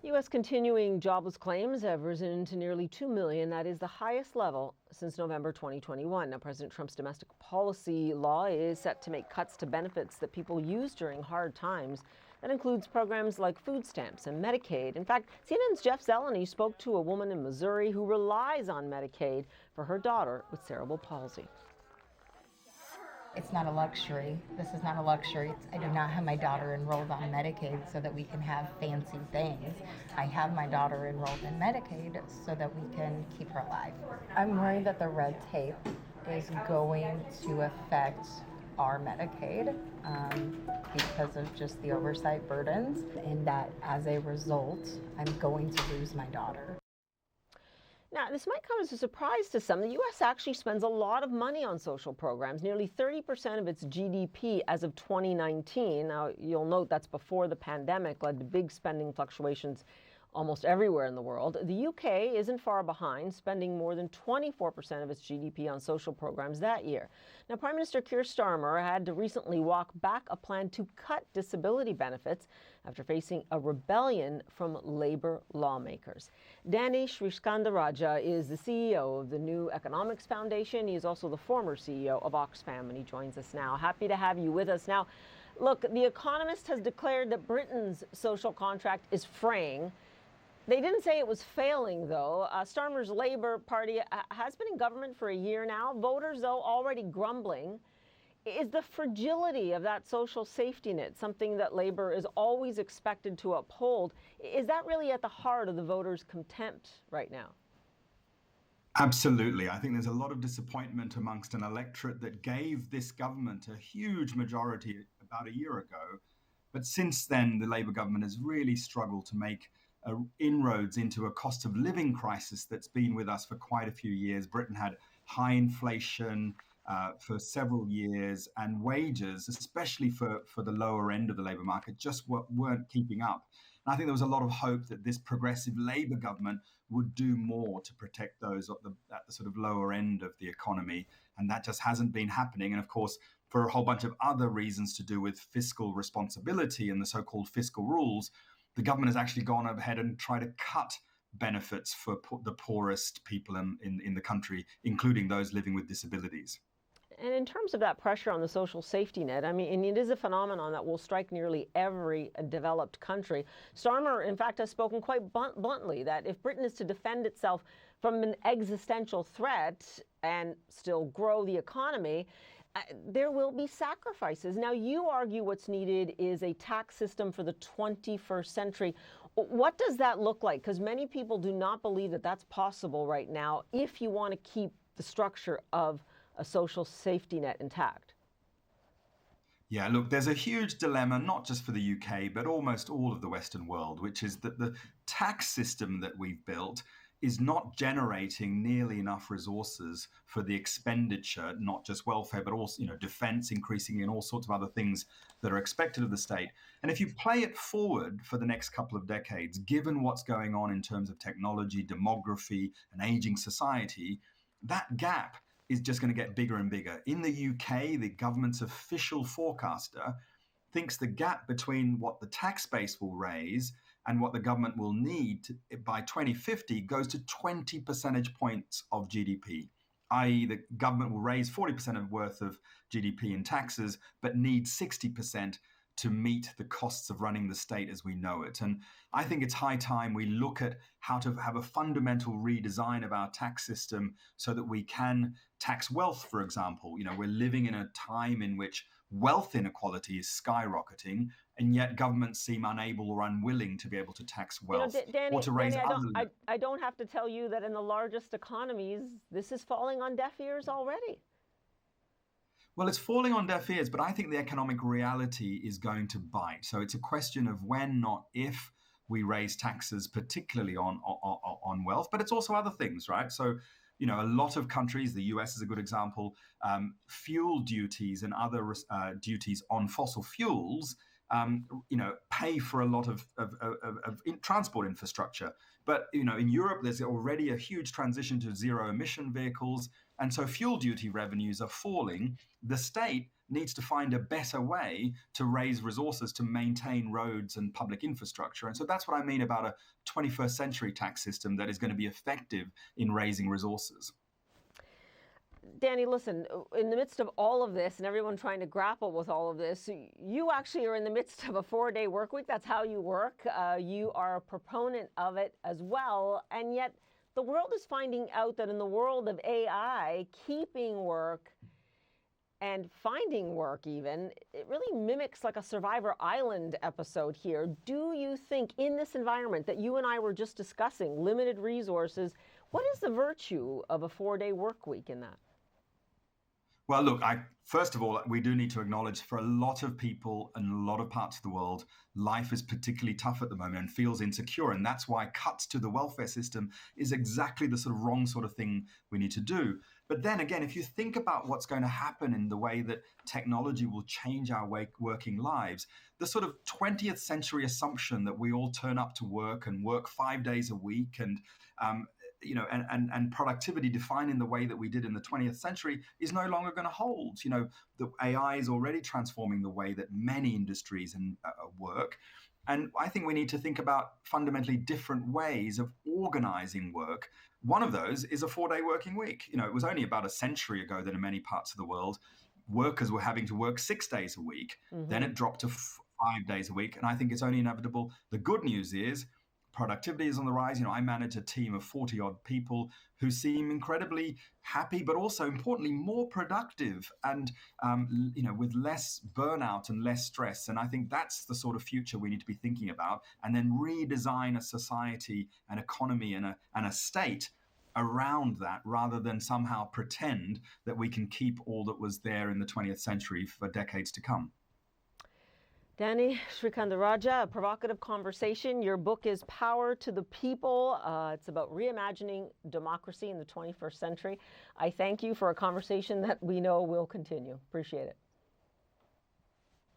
U.S. continuing jobless claims have risen to nearly 2 million. That is the highest level since November 2021. Now, President Trump's domestic policy law is set to make cuts to benefits that people use during hard times. That includes programs like food stamps and Medicaid. In fact, CNN's Jeff Zeleny spoke to a woman in Missouri who relies on Medicaid for her daughter with cerebral palsy. It's not a luxury. This is not a luxury. I do not have my daughter enrolled on Medicaid so that we can have fancy things. I have my daughter enrolled in Medicaid so that we can keep her alive. I'm worried that the red tape is going to affect our Medicaid because of just the oversight burdens, and that as a result, I'm going to lose my daughter. Now, this might come as a surprise to some. The U.S. actually spends a lot of money on social programs, nearly 30% of its GDP as of 2019. Now, you'll note that's before the pandemic led to big spending fluctuations almost everywhere in the world. The UK isn't far behind, spending more than 24% of its GDP on social programs that year. Now, Prime Minister Keir Starmer had to recently walk back a plan to cut disability benefits after facing a rebellion from Labour lawmakers. Danny Sriskandarajah is the CEO of the New Economics Foundation. He is also the former CEO of Oxfam, and he joins us now. Happy to have you with us. Now, look, The Economist has declared that Britain's social contract is fraying. They didn't say it was failing, though. Starmer's Labour Party has been in government for a year now. Voters, though, already grumbling. Is the fragility of that social safety net something that Labour is always expected to uphold? Is that really at the heart of the voters' contempt right now? Absolutely. I think there's a lot of disappointment amongst an electorate that gave this government a huge majority about a year ago. But since then, the Labour government has really struggled to make inroads into a cost of living crisis that's been with us for quite a few years. Britain had high inflation for several years, and wages, especially for the lower end of the labour market, just weren't keeping up. And I think there was a lot of hope that this progressive Labour government would do more to protect those at the sort of lower end of the economy. And that just hasn't been happening. And of course, for a whole bunch of other reasons to do with fiscal responsibility and the so-called fiscal rules, the government has actually gone ahead and tried to cut benefits for the poorest people in the country, including those living with disabilities. And in terms of that pressure on the social safety net, I mean, it is a phenomenon that will strike nearly every developed country. Starmer, in fact, has spoken quite bluntly that if Britain is to defend itself from an existential threat and still grow the economy, there will be sacrifices. Now, you argue what's needed is a tax system for the 21st century. What does that look like? Because many people do not believe that that's possible right now if you want to keep the structure of a social safety net intact. Yeah, look, there's a huge dilemma, not just for the UK, but almost all of the Western world, which is that the tax system that we've built is not generating nearly enough resources for the expenditure, not just welfare, but also, defense increasingly and all sorts of other things that are expected of the state. And if you play it forward for the next couple of decades, given what's going on in terms of technology, demography, and aging society, that gap is just going to get bigger and bigger. In the UK, the government's official forecaster thinks the gap between what the tax base will raise and what the government will need by 2050 goes to 20 percentage points of GDP, i.e. the government will raise 40% of worth of GDP in taxes, but need 60% to meet the costs of running the state as we know it. And I think it's high time we look at how to have a fundamental redesign of our tax system so that we can tax wealth, for example. We're living in a time in which wealth inequality is skyrocketing, and yet governments seem unable or unwilling to be able to tax wealth or to raise other. I don't have to tell you that in the largest economies, this is falling on deaf ears already. Well, it's falling on deaf ears, but I think the economic reality is going to bite. So it's a question of when, not if, we raise taxes, particularly on wealth, but it's also other things, right? So, a lot of countries, the US is a good example, fuel duties and other duties on fossil fuels, pay for a lot of transport infrastructure. But, in Europe, there's already a huge transition to zero emission vehicles. And so fuel duty revenues are falling. The state needs to find a better way to raise resources to maintain roads and public infrastructure. And so that's what I mean about a 21st century tax system that is going to be effective in raising resources. Danny, listen, in the midst of all of this and everyone trying to grapple with all of this, you actually are in the midst of a 4-day work week. That's how you work. You are a proponent of it as well. And yet the world is finding out that in the world of AI, keeping work and finding work even, it really mimics like a Survivor Island episode here. Do you think in this environment that you and I were just discussing, limited resources, what is the virtue of a 4-day work week in that? Well, look, first of all, we do need to acknowledge for a lot of people in a lot of parts of the world, life is particularly tough at the moment and feels insecure. And that's why cuts to the welfare system is exactly the sort of wrong sort of thing we need to do. But then again, if you think about what's going to happen in the way that technology will change our working lives, the sort of 20th century assumption that we all turn up to work and work 5 days a week and productivity defined in the way that we did in the 20th century is no longer going to hold. The AI is already transforming the way that many industries work. And I think we need to think about fundamentally different ways of organizing work. One of those is a 4-day working week. It was only about a century ago that in many parts of the world, workers were having to work 6 days a week. Mm-hmm. Then it dropped to 5 days a week. And I think it's only inevitable. The good news is productivity is on the rise. I manage a team of 40 odd people who seem incredibly happy, but also importantly, more productive and, with less burnout and less stress. And I think that's the sort of future we need to be thinking about, and then redesign a society, an economy, and a state around that, rather than somehow pretend that we can keep all that was there in the 20th century for decades to come. Danny Sriskandarajah, a provocative conversation. Your book is Power to the People. It's about reimagining democracy in the 21st century. I thank you for a conversation that we know will continue. Appreciate it.